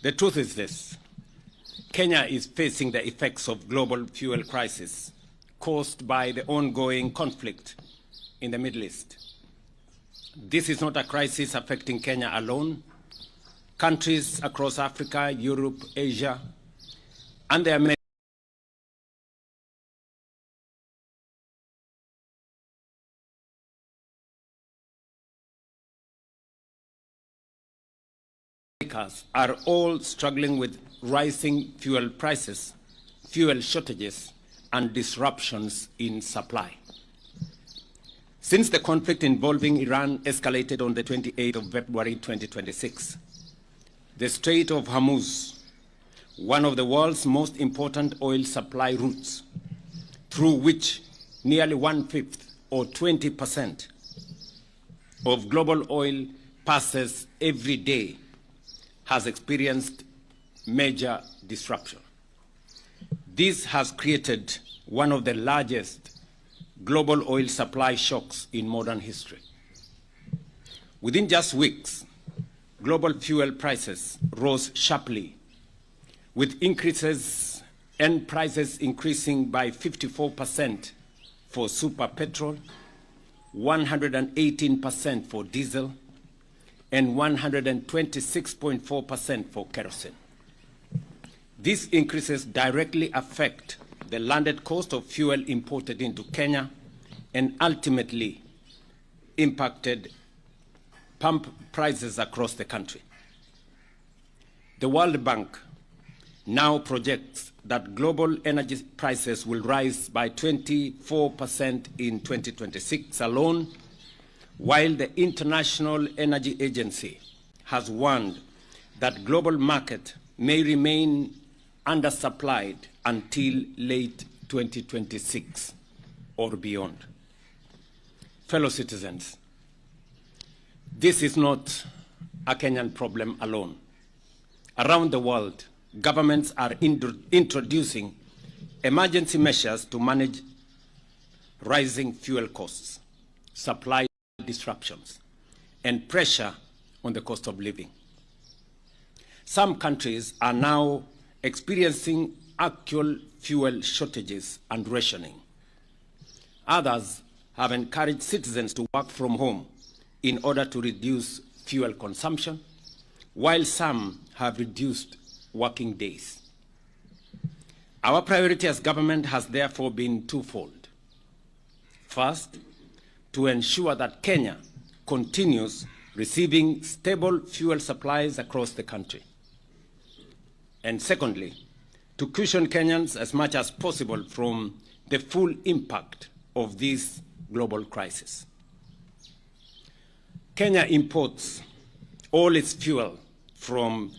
The truth is this: Kenya is facing the effects of global fuel crisis caused by the ongoing conflict in the Middle East. This is not a crisis affecting Kenya alone. Countries across Africa, Europe, Asia, and the Americas are all struggling with rising fuel prices, fuel shortages, and disruptions in supply. Since the conflict involving Iran escalated on the 28th of February 2026, the Strait of Hormuz, one of the world's most important oil supply routes, through which nearly 1/5 or 20% of global oil passes every day, has experienced major disruption. This has created one of the largest global oil supply shocks in modern history. Within just weeks, global fuel prices rose sharply, with increases and prices increasing by 54% for super petrol, 118% for diesel, and 126.4% for kerosene. These increases directly affect the landed cost of fuel imported into Kenya and ultimately impacted pump prices across the country. The World Bank now projects that global energy prices will rise by 24% in 2026 alone, while the International Energy Agency has warned that global market may remain undersupplied until late 2026 or beyond. Fellow citizens, this is not a Kenyan problem alone. Around the world, governments are introducing emergency measures to manage rising fuel costs, supply disruptions, and pressure on the cost of living. Some countries are now experiencing actual fuel shortages and rationing. Others have encouraged citizens to work from home in order to reduce fuel consumption, while some have reduced working days. Our priority as government has therefore been twofold. First, to ensure that Kenya continues receiving stable fuel supplies across the country. And secondly, to cushion Kenyans as much as possible from the full impact of this global crisis. Kenya imports all its fuel from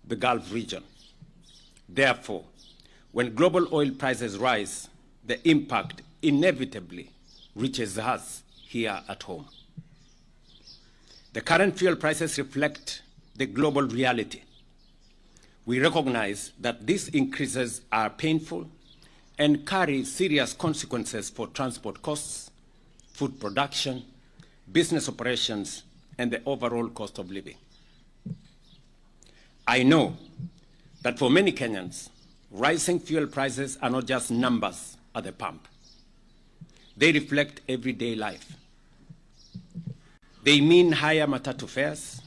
the Gulf region. Therefore, when global oil prices rise, the impact inevitably reaches us here at home. The current fuel prices reflect the global reality. We recognize that these increases are painful and carry serious consequences for transport costs, food production, business operations, and the overall cost of living. I know that for many Kenyans, rising fuel prices are not just numbers at the pump. They reflect everyday life. They mean higher matatu fares,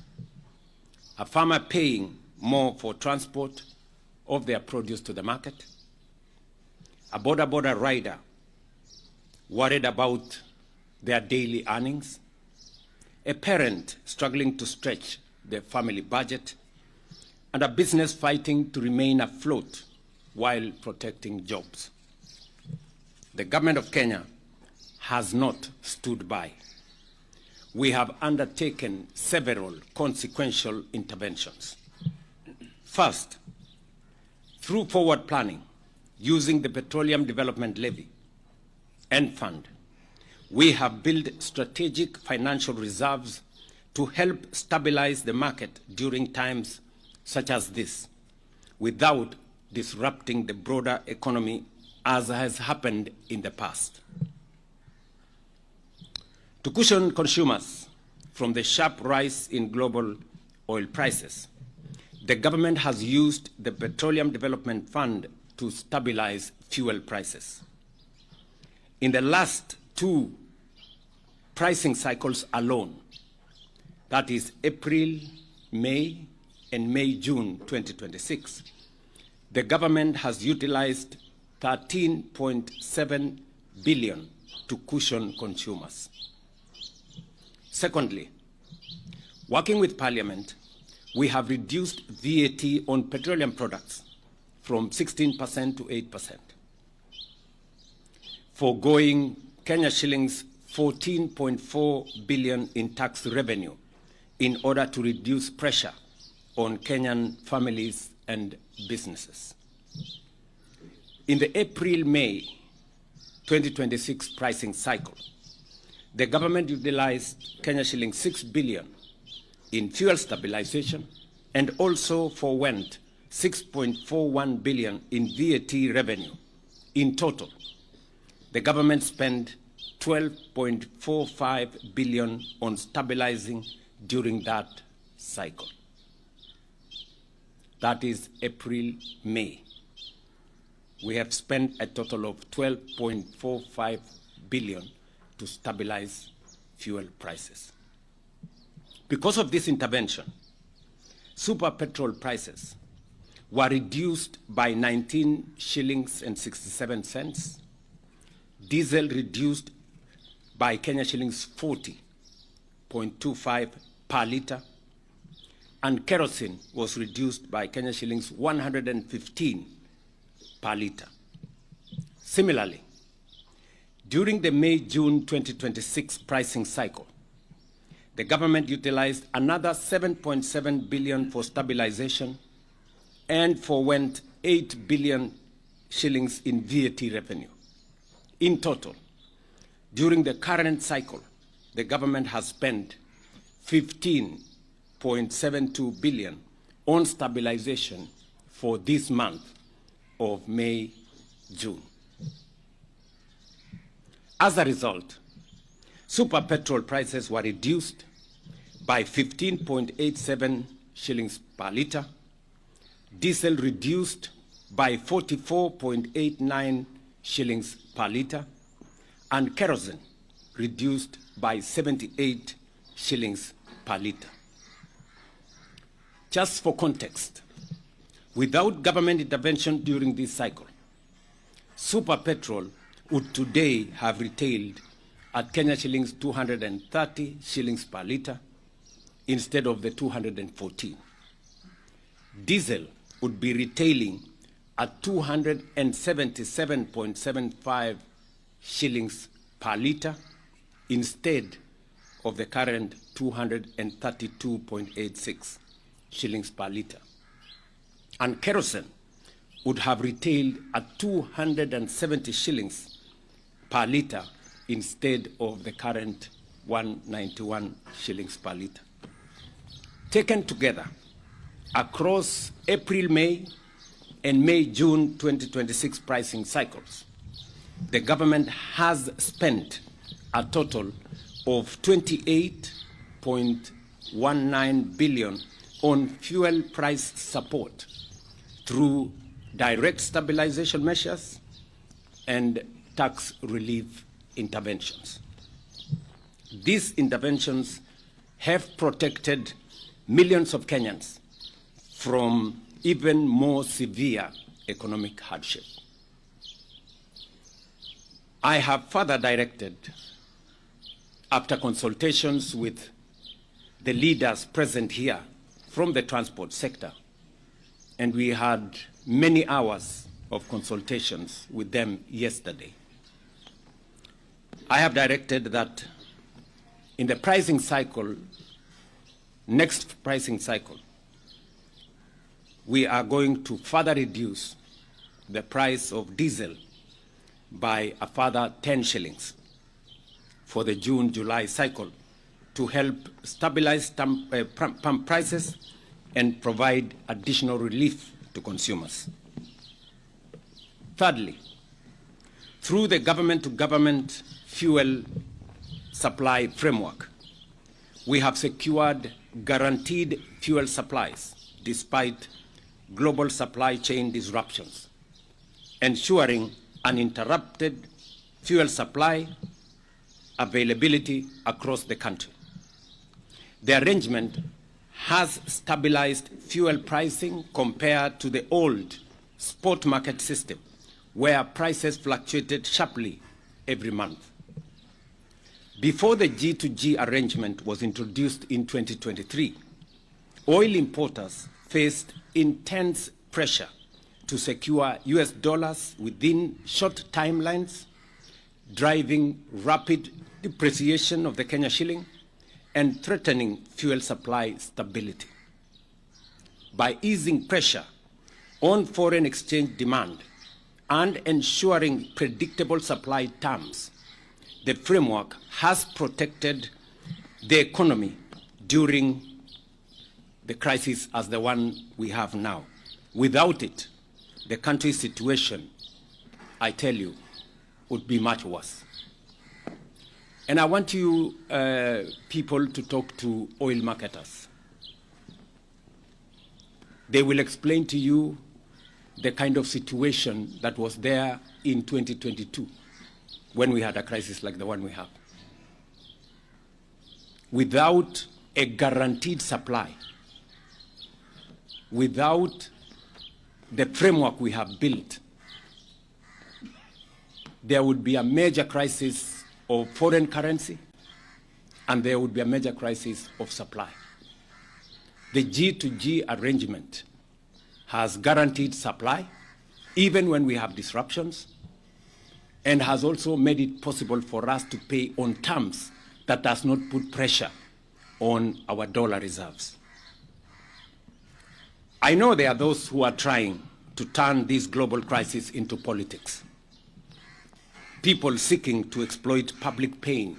a farmer paying more for transport of their produce to the market, a border rider worried about their daily earnings, a parent struggling to stretch their family budget, and a business fighting to remain afloat while protecting jobs. The government of Kenya has not stood by. We have undertaken several consequential interventions. First, through forward planning, using the Petroleum Development Levy and Fund, we have built strategic financial reserves to help stabilize the market during times such as this, without disrupting the broader economy as has happened in the past. To cushion consumers from the sharp rise in global oil prices, the government has used the Petroleum Development Fund to stabilize fuel prices. In the last two pricing cycles alone, that is April, May, and May-June 2026, the government has utilized 13.7 billion to cushion consumers. Secondly, working with Parliament, we have reduced VAT on petroleum products from 16% to 8%, foregoing Kenya shillings 14.4 billion in tax revenue in order to reduce pressure on Kenyan families and businesses. In the April-May 2026 pricing cycle, the government utilized Kenya shilling 6 billion in fuel stabilization and also forwent 6.41 billion in VAT revenue. In total, the government spent 12.45 billion on stabilizing during that cycle. That is April-May. We have spent a total of 12.45 billion to stabilize fuel prices. Because of this intervention, super petrol prices were reduced by 19 shillings and 67 cents, diesel reduced by Kenya shillings 40.25 per litre, and kerosene was reduced by Kenya shillings 115 per litre. Similarly, during the May-June 2026 pricing cycle, the government utilized another 7.7 billion for stabilization and forwent 8 billion shillings in VAT revenue. In total, during the current cycle, the government has spent 15.72 billion on stabilization for this month of May-June. As a result, super petrol prices were reduced by 15.87 shillings per litre, diesel reduced by 44.89 shillings per litre, and kerosene reduced by 78 shillings per litre. Just for context, without government intervention during this cycle, super petrol would today have retailed at Kenya shillings 230 shillings per litre instead of the 214. Diesel would be retailing at 277.75 shillings per litre instead of the current 232.86 shillings per litre. And kerosene would have retailed at 270 shillings per litre instead of the current 191 shillings per litre. Taken together, across April, May, and May-June 2026 pricing cycles, the government has spent a total of 28.19 billion on fuel price support through direct stabilization measures and tax relief interventions. These interventions have protected millions of Kenyans from even more severe economic hardship. I have further directed, after consultations with the leaders present here from the transport sector, and we had many hours of consultations with them yesterday, I have directed that in the pricing cycle, next pricing cycle, we are going to further reduce the price of diesel by a further 10 shillings for the June-July cycle to help stabilize pump prices and provide additional relief to consumers. Thirdly, through the government-to-government fuel supply framework, we have secured guaranteed fuel supplies despite global supply chain disruptions, ensuring uninterrupted fuel supply availability across the country. The arrangement has stabilized fuel pricing compared to the old spot market system, where prices fluctuated sharply every month. Before the G2G arrangement was introduced in 2023, oil importers faced intense pressure to secure US dollars within short timelines, driving rapid depreciation of the Kenya shilling and threatening fuel supply stability. By easing pressure on foreign exchange demand and ensuring predictable supply terms, the framework has protected the economy during the crisis as the one we have now. Without it, the country's situation, I tell you, would be much worse. And I want you people to talk to oil marketers. They will explain to you the kind of situation that was there in 2022 when we had a crisis like the one we have. Without a guaranteed supply, without the framework we have built, there would be a major crisis of foreign currency, and there would be a major crisis of supply. The G2G arrangement has guaranteed supply, even when we have disruptions, and has also made it possible for us to pay on terms that does not put pressure on our dollar reserves. I know there are those who are trying to turn this global crisis into politics. People seeking to exploit public pain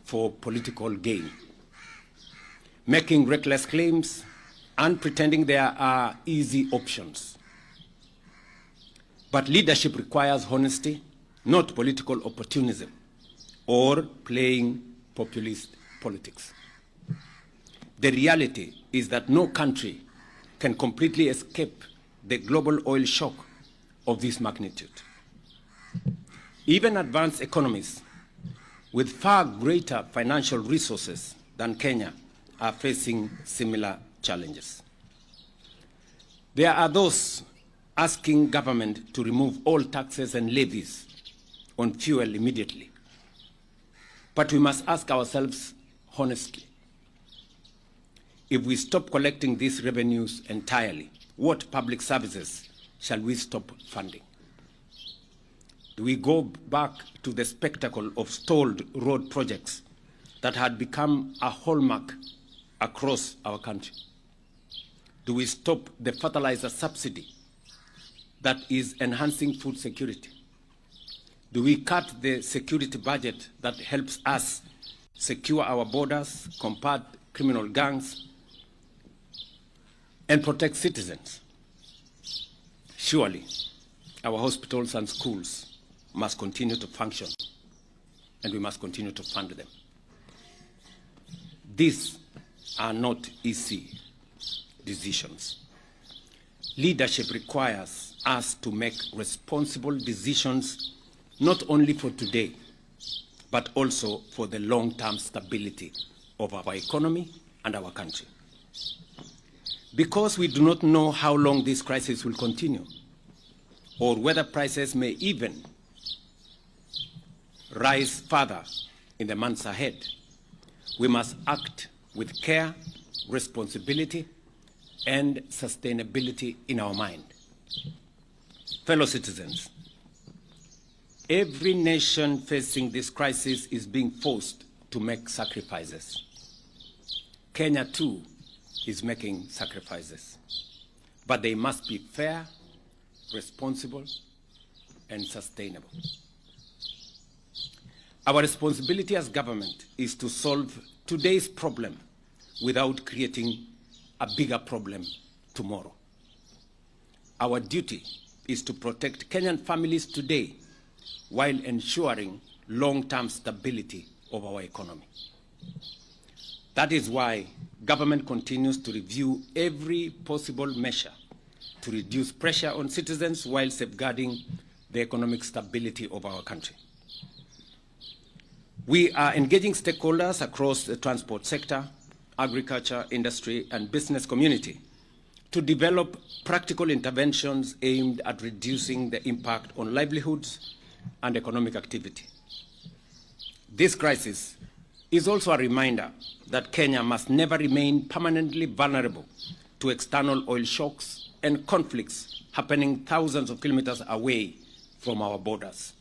for political gain, making reckless claims and pretending there are easy options. But leadership requires honesty, not political opportunism or playing populist politics. The reality is that no country can completely escape the global oil shock of this magnitude. Even advanced economies with far greater financial resources than Kenya are facing similar challenges. There are those asking government to remove all taxes and levies on fuel immediately. But we must ask ourselves honestly, if we stop collecting these revenues entirely, what public services shall we stop funding? Do we go back to the spectacle of stalled road projects that had become a hallmark across our country? Do we stop the fertilizer subsidy that is enhancing food security? Do we cut the security budget that helps us secure our borders, combat criminal gangs, and protect citizens? Surely, our hospitals and schools must continue to function, and we must continue to fund them. These are not easy decisions. Leadership requires us to make responsible decisions not only for today, but also for the long-term stability of our economy and our country. Because we do not know how long this crisis will continue, or whether prices may even rise further in the months ahead, we must act with care, responsibility, and sustainability in our mind. Fellow citizens, every nation facing this crisis is being forced to make sacrifices. Kenya, too, is making sacrifices, but they must be fair, responsible, and sustainable. Our responsibility as government is to solve today's problem without creating a bigger problem tomorrow. Our duty is to protect Kenyan families today while ensuring long-term stability of our economy. That is why government continues to review every possible measure to reduce pressure on citizens while safeguarding the economic stability of our country. We are engaging stakeholders across the transport sector, agriculture, industry, and business community to develop practical interventions aimed at reducing the impact on livelihoods and economic activity. This crisis is also a reminder that Kenya must never remain permanently vulnerable to external oil shocks and conflicts happening thousands of kilometers away from our borders.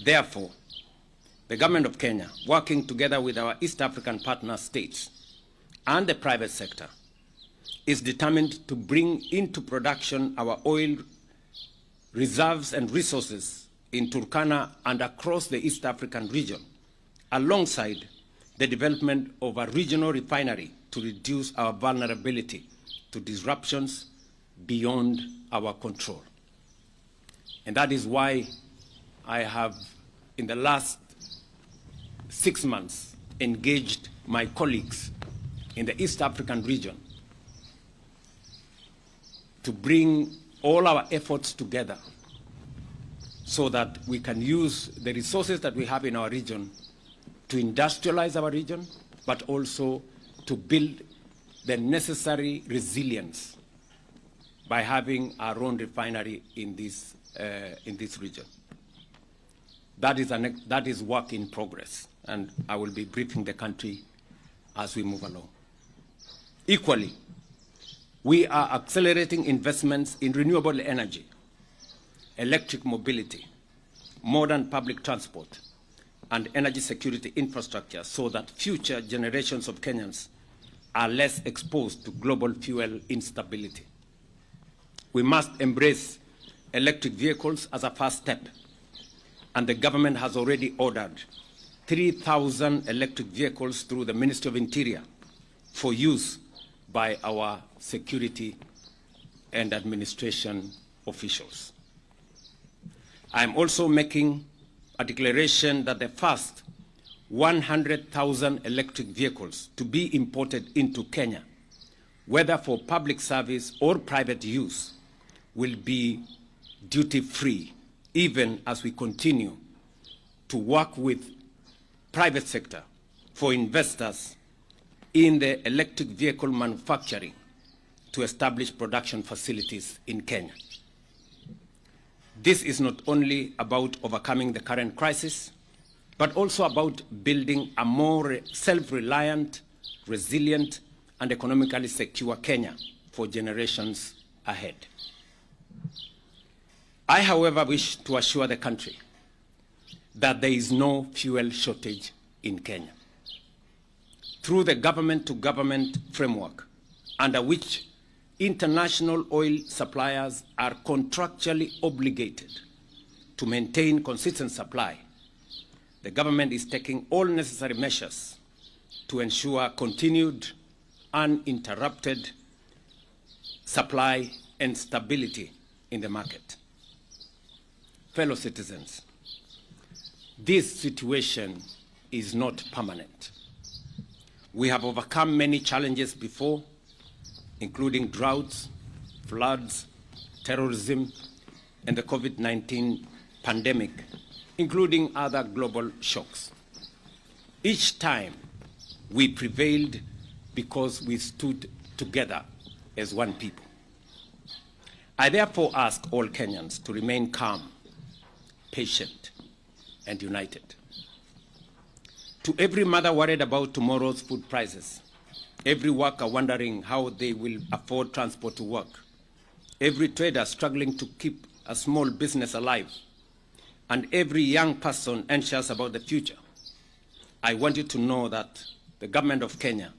Therefore, the Government of Kenya, working together with our East African partner states and the private sector, is determined to bring into production our oil reserves and resources in Turkana and across the East African region, alongside the development of a regional refinery to reduce our vulnerability to disruptions beyond our control. And that is why I have, in the last 6 months, engaged my colleagues in the East African region to bring all our efforts together so that we can use the resources that we have in our region to industrialize our region, but also to build the necessary resilience by having our own refinery in this region. That is work in progress, and I will be briefing the country as we move along. Equally, we are accelerating investments in renewable energy, electric mobility, modern public transport, and energy security infrastructure so that future generations of Kenyans are less exposed to global fuel instability. We must embrace electric vehicles as a first step, and the government has already ordered 3,000 electric vehicles through the Ministry of Interior for use by our security and administration officials. I am also making a declaration that the first 100,000 electric vehicles to be imported into Kenya, whether for public service or private use, will be duty-free, even as we continue to work with private sector for investors in the electric vehicle manufacturing to establish production facilities in Kenya. This is not only about overcoming the current crisis, but also about building a more self-reliant, resilient, and economically secure Kenya for generations ahead. I, however, wish to assure the country that there is no fuel shortage in Kenya. Through the government-to-government framework, under which international oil suppliers are contractually obligated to maintain consistent supply, the government is taking all necessary measures to ensure continued, uninterrupted supply and stability in the market. Fellow citizens, this situation is not permanent. We have overcome many challenges before, including droughts, floods, terrorism, and the COVID-19 pandemic, including other global shocks. Each time we prevailed because we stood together as one people. I therefore ask all Kenyans to remain calm, patient, and united. To every mother worried about tomorrow's food prices, every worker wondering how they will afford transport to work, every trader struggling to keep a small business alive, and every young person anxious about the future, I want you to know that the government of Kenya,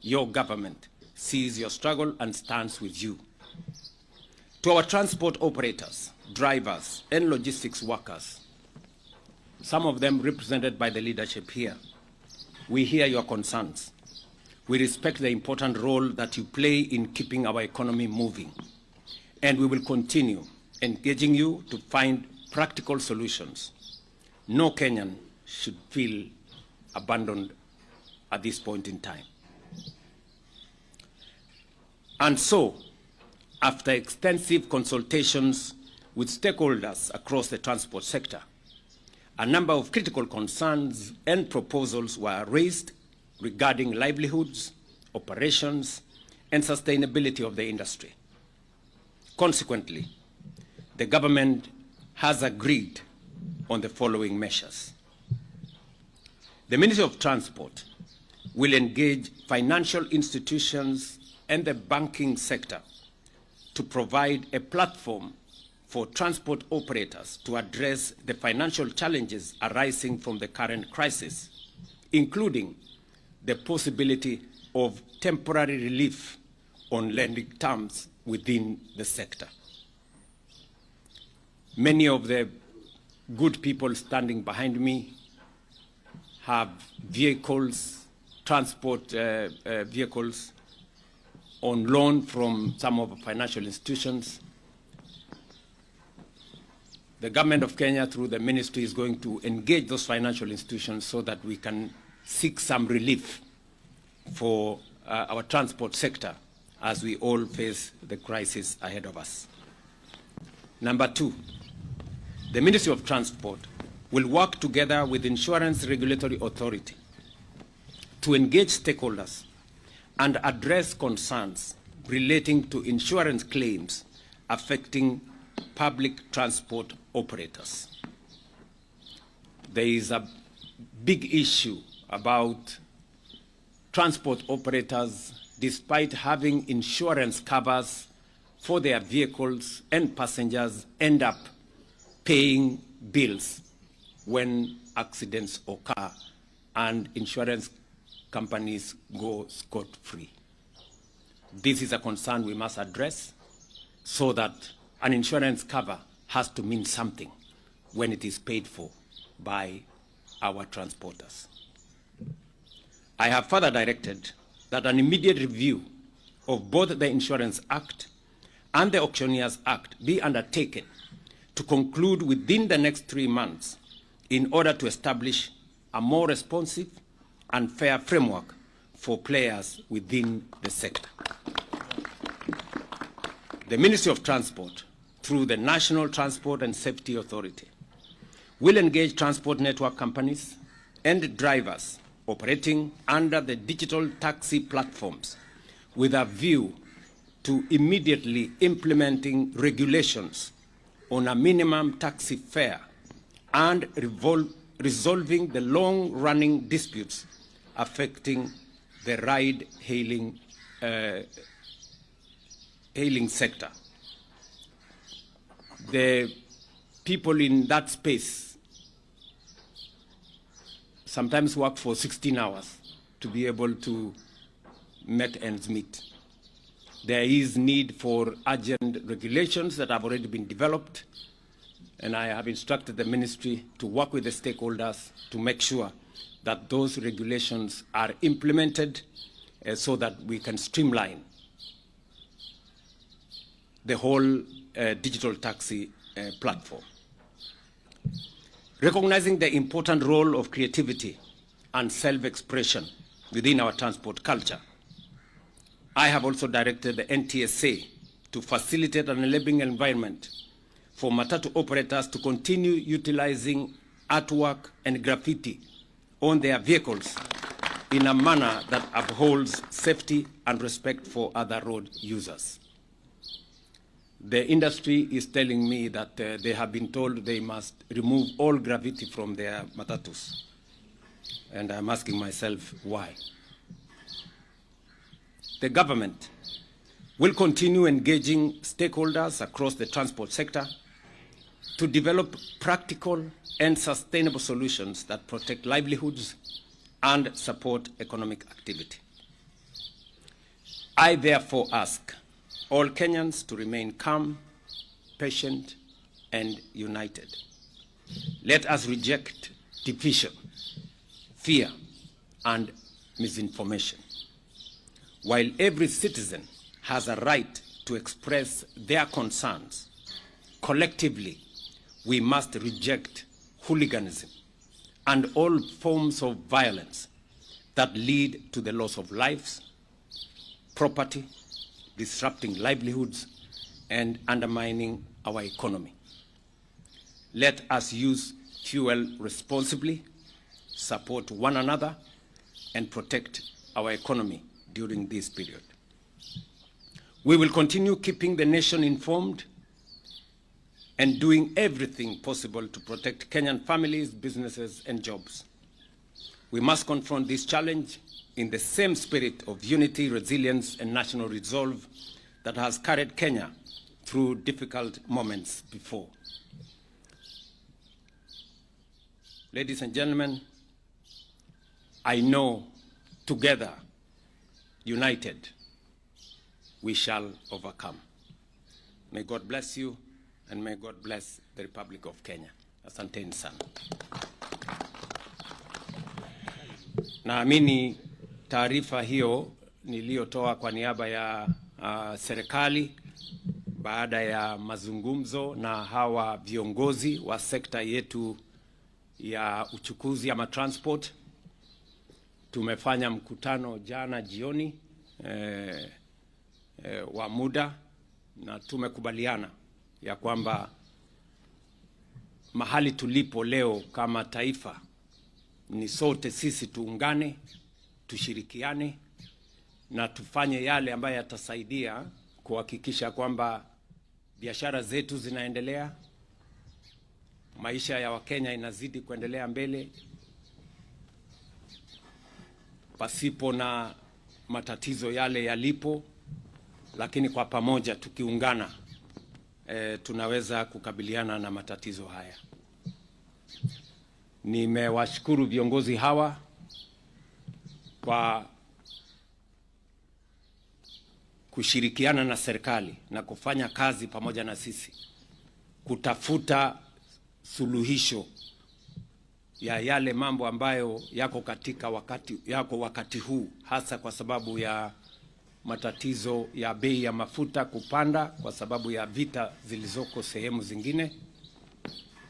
your government, sees your struggle and stands with you. To our transport operators, drivers, and logistics workers, some of them represented by the leadership here, we hear your concerns. We respect the important role that you play in keeping our economy moving, and we will continue engaging you to find practical solutions. No Kenyan should feel abandoned at this point in time. And so, after extensive consultations with stakeholders across the transport sector, a number of critical concerns and proposals were raised regarding livelihoods, operations, and sustainability of the industry. Consequently, the government has agreed on the following measures. The Ministry of Transport will engage financial institutions and the banking sector to provide a platform for transport operators to address the financial challenges arising from the current crisis, including the possibility of temporary relief on lending terms within the sector. Many of the good people standing behind me have vehicles, transport vehicles on loan from some of the financial institutions. The government of Kenya, through the ministry, is going to engage those financial institutions so that we can seek some relief for our transport sector as we all face the crisis ahead of us. Number two, the Ministry of Transport will work together with the Insurance Regulatory Authority to engage stakeholders and address concerns relating to insurance claims affecting public transport operators. There is a big issue about transport operators, despite having insurance covers for their vehicles and passengers, end up paying bills when accidents occur and insurance companies go scot-free. This is a concern we must address so that an insurance cover has to mean something when it is paid for by our transporters. I have further directed that an immediate review of both the Insurance Act and the Auctioneers Act be undertaken to conclude within the next 3 months in order to establish a more responsive and fair framework for players within the sector. The Ministry of Transport, through the National Transport and Safety Authority, will engage transport network companies and drivers operating under the digital taxi platforms with a view to immediately implementing regulations on a minimum taxi fare and resolving the long-running disputes affecting the ride-hailing sector. The people in that space sometimes work for 16 hours to be able to make ends meet. There is need for urgent regulations that have already been developed, and I have instructed the ministry to work with the stakeholders to make sure that those regulations are implemented so that we can streamline the whole digital taxi platform. Recognizing the important role of creativity and self-expression within our transport culture, I have also directed the NTSA to facilitate an enabling environment for matatu operators to continue utilizing artwork and graffiti on their vehicles in a manner that upholds safety and respect for other road users. The industry is telling me that they have been told they must remove all graffiti from their matatus. And I'm asking myself why. The government will continue engaging stakeholders across the transport sector to develop practical and sustainable solutions that protect livelihoods and support economic activity. I therefore ask all Kenyans to remain calm, patient, and united. Let us reject division, fear, and misinformation. While every citizen has a right to express their concerns, collectively, we must reject hooliganism and all forms of violence that lead to the loss of lives, property, disrupting livelihoods, and undermining our economy. Let us use fuel responsibly, support one another, and protect our economy during this period. We will continue keeping the nation informed and doing everything possible to protect Kenyan families, businesses, and jobs. We must confront this challenge in the same spirit of unity, resilience, and national resolve that has carried Kenya through difficult moments before. Ladies and gentlemen, I know together, united, we shall overcome. May God bless you, and may God bless the Republic of Kenya. Asanteni sana. Naamini taarifa hiyo niliyotoa kwa niaba ya serikali baada ya mazungumzo na hawa viongozi wa sekta yetu ya uchukuzi ama transport. Tumefanya mkutano jana jioni wa muda, na tumekubaliana ya kwamba mahali tulipo leo kama taifa ni sote sisi tuungane, tushirikiane na tufanye yale ambayo yatasaidia kuhakikisha kwamba biashara zetu zinaendelea, maisha ya Wakenya inazidi kuendelea mbele pasipo na matatizo yale yalipo, lakini kwa pamoja tukiungana tunaweza kukabiliana na matatizo haya. Nimewashukuru viongozi hawa kwa kushirikiana na serikali na kufanya kazi pamoja na sisi kutafuta suluhisho ya yale mambo ambayo yako katika wakati huu, hasa kwa sababu ya matatizo ya bei ya mafuta kupanda kwa sababu ya vita zilizoko sehemu zingine.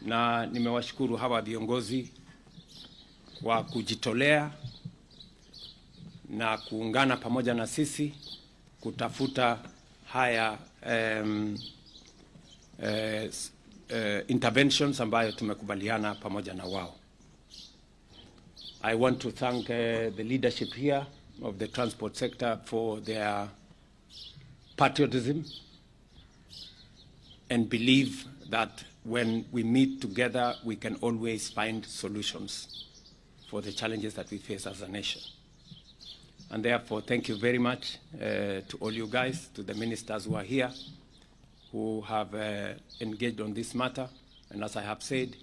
Na nimewashukuru hawa viongozi kwa kujitolea na kuungana pamoja na sisi kutafuta haya interventions ambayo tumekubaliana pamoja na wao. I want to thank the leadership here of the transport sector for their patriotism and believe that when we meet together, we can always find solutions for the challenges that we face as a nation. And therefore, thank you very much to all you guys, to the ministers who are here, who have engaged on this matter. And as I have said,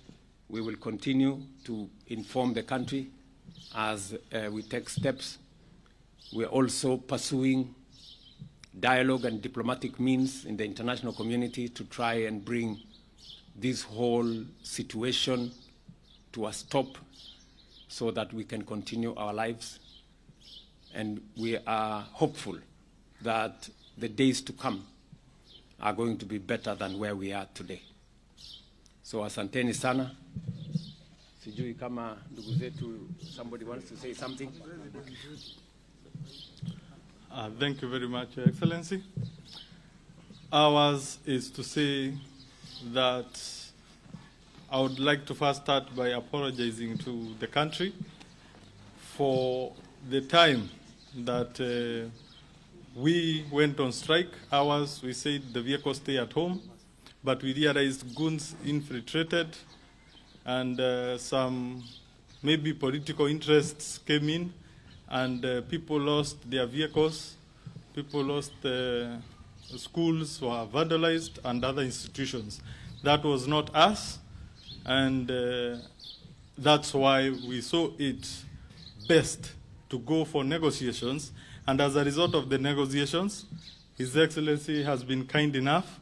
we will continue to inform the country as we take steps. We are also pursuing dialogue and diplomatic means in the international community to try and bring this whole situation to a stop so that we can continue our lives. And we are hopeful that the days to come are going to be better than where we are today. So asanteni sana. Sijui kama ndugu zetu, somebody wants to say something. Thank you very much, Your Excellency. Ours is to say that I would like to first start by apologizing to the country for the time that we went on strike. Ours, we said the vehicles stay at home, but we realized goons infiltrated and some maybe political interests came in, and people lost their vehicles, people lost schools were vandalized and other institutions. That was not us, and that's why we saw it best to go for negotiations. And as a result of the negotiations, His Excellency has been kind enough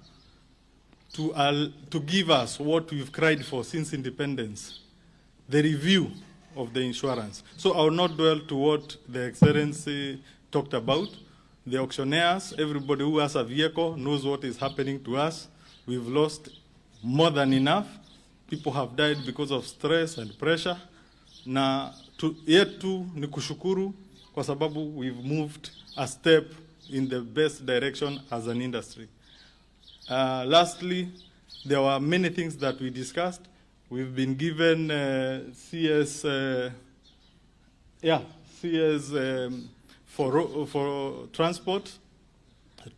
to give us what we've cried for since independence, the review of the insurance. So I will not dwell to what the Excellency talked about. The auctioneers, everybody who has a vehicle knows what is happening to us. We've lost more than enough. People have died because of stress and pressure. Na yetu ni kushukuru kwa sababu we've moved a step in the best direction as an industry. Lastly, there were many things that we discussed. We've been given CS for transport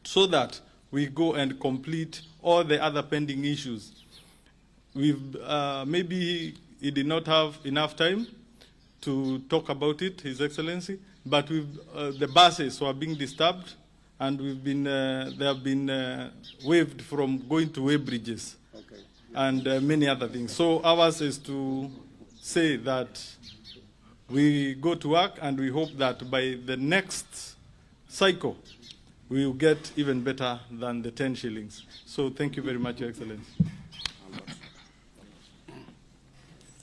so that we go and complete all the other pending issues. We've maybe he did not have enough time to talk about it, His Excellency, but the buses were being disturbed, and they have been waived from going to way bridges, okay, and many other things. So ours is to say that we go to work, and we hope that by the next cycle, we will get even better than the 10 shillings. So thank you very much, Your Excellency.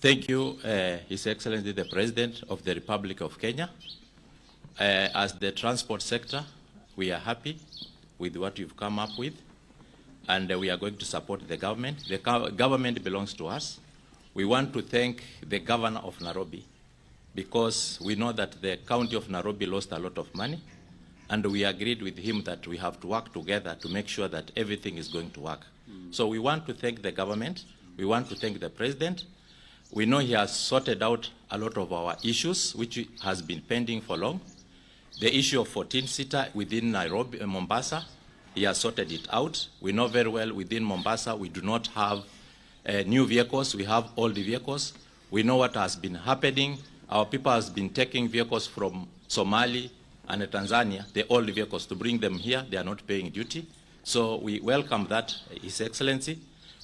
Thank you, His Excellency, the President of the Republic of Kenya. As the transport sector, we are happy with what you've come up with, and we are going to support the government. The government belongs to us. We want to thank the Governor of Nairobi, because we know that the County of Nairobi lost a lot of money, and we agreed with him that we have to work together to make sure that everything is going to work. So we want to thank the government. We want to thank the President. We know he has sorted out a lot of our issues, which has been pending for long. The issue of 14-seater within Nairobi, Mombasa, he has sorted it out. We know very well within Mombasa we do not have new vehicles, we have old vehicles. We know what has been happening. Our people has been taking vehicles from Somali and Tanzania, the old vehicles, to bring them here. They are not paying duty. So we welcome that, His Excellency.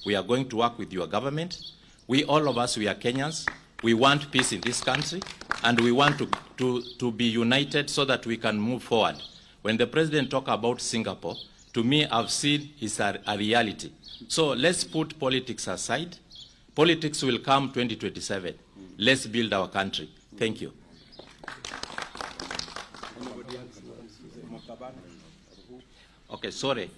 We are going to work with your government. We, all of us, we are Kenyans. We want peace in this country, and we want to be united so that we can move forward. When the President talked about Singapore, to me, I've seen it's a reality. So let's put politics aside. Politics will come 2027. Let's build our country. Thank you. Okay, sorry.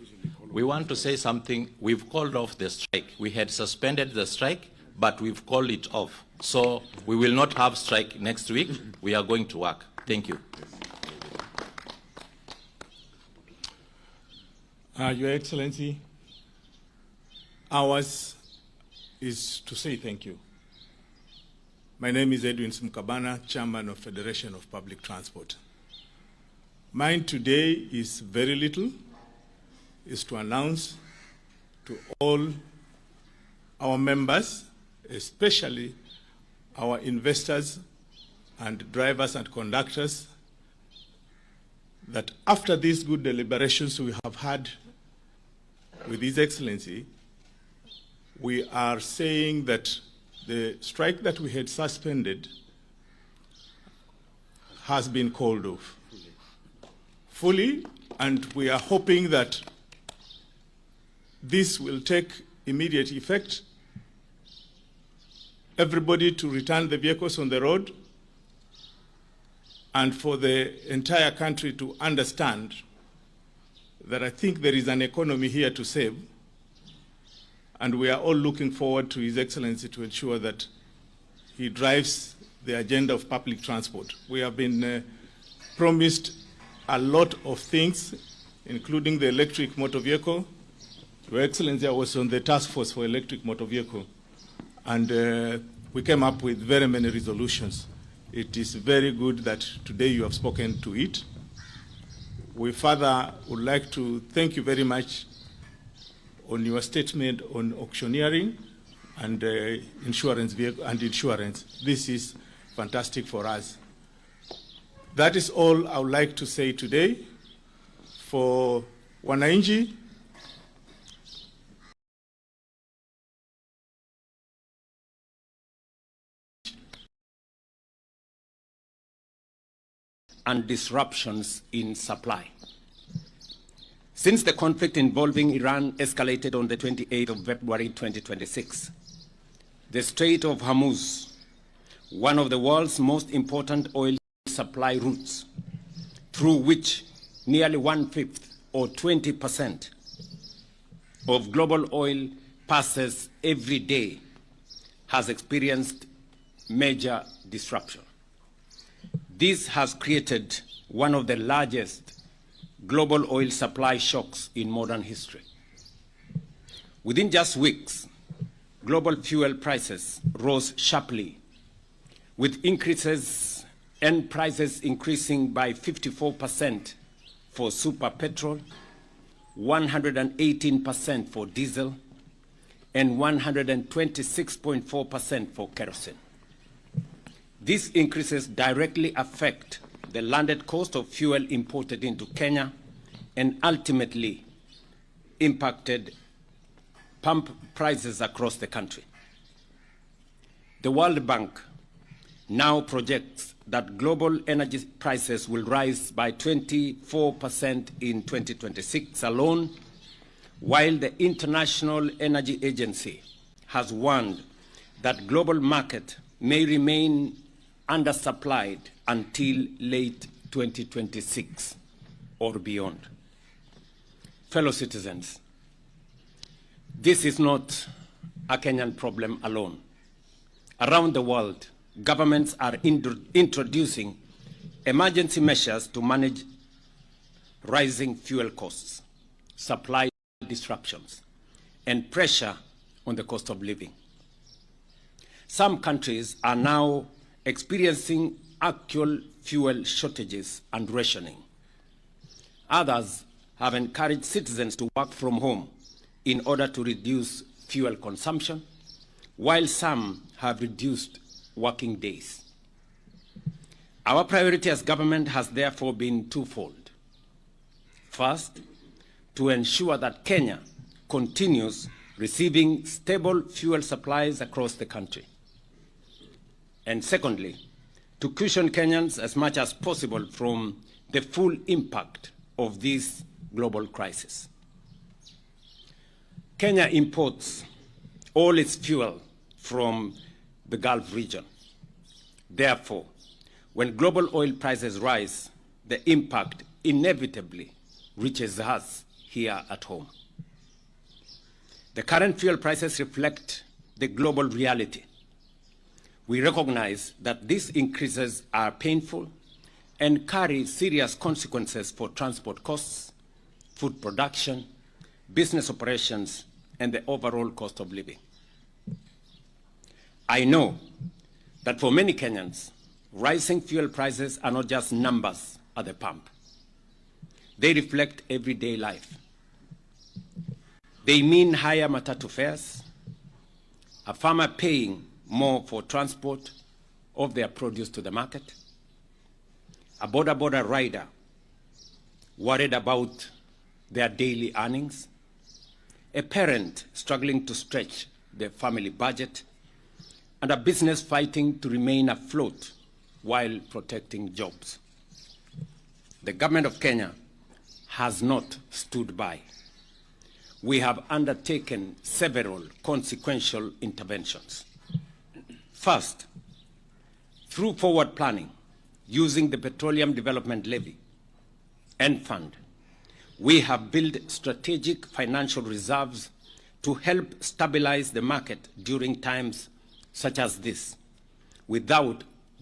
We want to say something. We've called off the strike. We had suspended the strike, but we've called it off. So we will not have strike next week. We are going to work. Thank you. Your Excellency, ours is to say thank you. My name is Edwin Smukabana, Chairman of Federation of Public Transport. Mine today is very little, is to announce to all our members, especially our investors and drivers and conductors, that after these good deliberations we have had with His Excellency, we are saying that the strike that we had suspended has been called off fully, and we are hoping that this will take immediate effect. Everybody to return the vehicles on the road, and for the entire country to understand that I think there is an economy here to save, and we are all looking forward to His Excellency to ensure that he drives the agenda of public transport. We have been promised a lot of things, including the electric motor vehicle. Your Excellency, I was on the task force for electric motor vehicle, and we came up with very many resolutions. It is very good that today you have spoken to it. We further would like to thank you very much on your statement on auctioneering and insurance. This is fantastic for us. That is all I would like to say today. For wananchi, and disruptions in supply. Since the conflict involving Iran escalated on the 28th of February 2026, the Strait of Hormuz, one of the world's most important oil supply routes, through which nearly 1/5 or 20% of global oil passes every day, has experienced major disruption. This has created one of the largest global oil supply shocks in modern history. Within just weeks, global fuel prices rose sharply, with increases and prices increasing by 54% for super petrol, 118% for diesel, and 126.4% for kerosene. These increases directly affect the landed cost of fuel imported into Kenya and ultimately impacted pump prices across the country. The World Bank now projects that global energy prices will rise by 24% in 2026 alone, while the International Energy Agency has warned that global market may remain undersupplied until late 2026 or beyond. Fellow citizens, this is not a Kenyan problem alone. Around the world, governments are introducing emergency measures to manage rising fuel costs, supply disruptions, and pressure on the cost of living. Some countries are now experiencing actual fuel shortages and rationing. Others have encouraged citizens to work from home in order to reduce fuel consumption, while some have reduced working days. Our priority as government has therefore been twofold. First, to ensure that Kenya continues receiving stable fuel supplies across the country. And secondly, to cushion Kenyans as much as possible from the full impact of this global crisis. Kenya imports all its fuel from the Gulf region. Therefore, when global oil prices rise, the impact inevitably reaches us here at home. The current fuel prices reflect the global reality. We recognize that these increases are painful and carry serious consequences for transport costs, food production, business operations, and the overall cost of living. I know that for many Kenyans, rising fuel prices are not just numbers at the pump. They reflect everyday life. They mean higher matatu fares, a farmer paying more for transport of their produce to the market, a border rider worried about their daily earnings, a parent struggling to stretch their family budget, and a business fighting to remain afloat while protecting jobs. The government of Kenya has not stood by. We have undertaken several consequential interventions. First, through forward planning, using the Petroleum Development Levy and Fund, we have built strategic financial reserves to help stabilize the market during times such as this, without